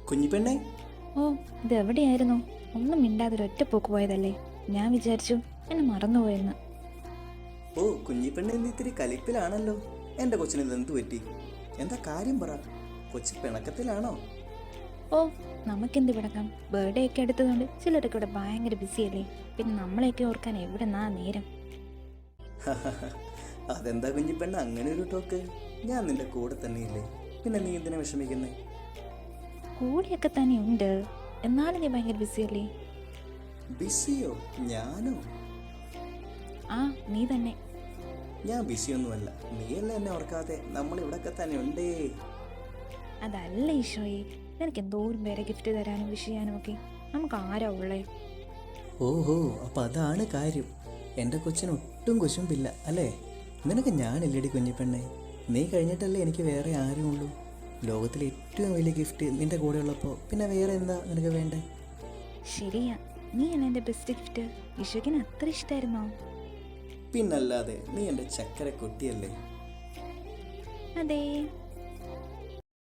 കുഞ്ഞിപ്പെണ്ണെ. ഓ, ഇത് എവിടെയായിരുന്നു? ഒന്നും മിണ്ടാതെ ഒറ്റ പോക്ക് പോയതല്ലേ. ഞാൻ വിചാരിച്ചു എന്നെ മറന്നുപോയെന്ന്. ഓ, കുഞ്ഞിപ്പെണ്ണെ ഇന്ന് ഇത്തിരി കലിപ്പിലാണല്ലോ. എൻ്റെ കൊച്ചിന് എന്ത് പറ്റി? എന്താ കാര്യം പറ. കൊച്ചി പിണക്കത്തിലാണോ? ഓ, നമുക്കെന്ത് പിടക്കാം. ബർത്ത്ഡേ ഒക്കെ എടുത്തതുകൊണ്ട് ചിലരൊക്കെ ഇവിടെ ഭയങ്കര ബിസിയല്ലേ. പിന്നെ നമ്മളെയൊക്കെ ഓർക്കാൻ എവിടെന്നാ നേരം? അതെന്താ കുഞ്ഞിപ്പെണ്ണ അങ്ങനെ ഒരു ടോക്ക്? ഞാൻ നിന്റെ കൂടെ തന്നെയില്ലേ, പിന്നെ നീ എന്തിനാ വിഷമിക്കുന്നേ? കൂടെയൊക്കെ തന്നെ ഉണ്ട്, എന്നാലും നീ ഭയങ്കര ബിസിയല്ലേ. ബിസിയോ? ഞാനോ? ആ, നീ തന്നെ. ഞാൻ ബിസിയൊന്നുമല്ല. നീയല്ലേ എന്നെ ഓർക്കാതെ. നമ്മൾ ഇവിടൊക്കെ തന്നെ ഉണ്ടേ. അതല്ല ഈശോയെ, നിനക്ക് എന്തോരം പേരെ ഗിഫ്റ്റ് തരാനും വിഷ് ചെയ്യാനും ഒക്കെ. നമുക്ക് ആരാ ഉള്ളേ? ഓഹോ, അപ്പം അതാണ് കാര്യം. എൻ്റെ കൊച്ചിന് ഒട്ടും കുശുമ്പില്ല അല്ലേ? നിനക്ക് ഞാനില്ലടി കുഞ്ഞിപ്പെണ്ണെ. നീ കഴിഞ്ഞിട്ടല്ലേ എനിക്ക് വേറെ ആരും ഉള്ളൂ. ലോകത്തിലെ ഏറ്റവും വലിയ ഗിഫ്റ്റ് നിൻ്റെ കൂടെ ഉള്ളപ്പോൾ പിന്നെ വേറെ എന്താ നിനക്ക് വേണ്ടേ? ശരിയാ, നീ അല്ല എൻ്റെ ബെസ്റ്റ് ഗിഫ്റ്റ്. ഈശോയ്ക്കിന് അത്ര ഇഷ്ടമായിരുന്നോ? പിന്നല്ലാതെ, നീ എൻ്റെ ചക്കര കുട്ടിയല്ലേ. അതെ.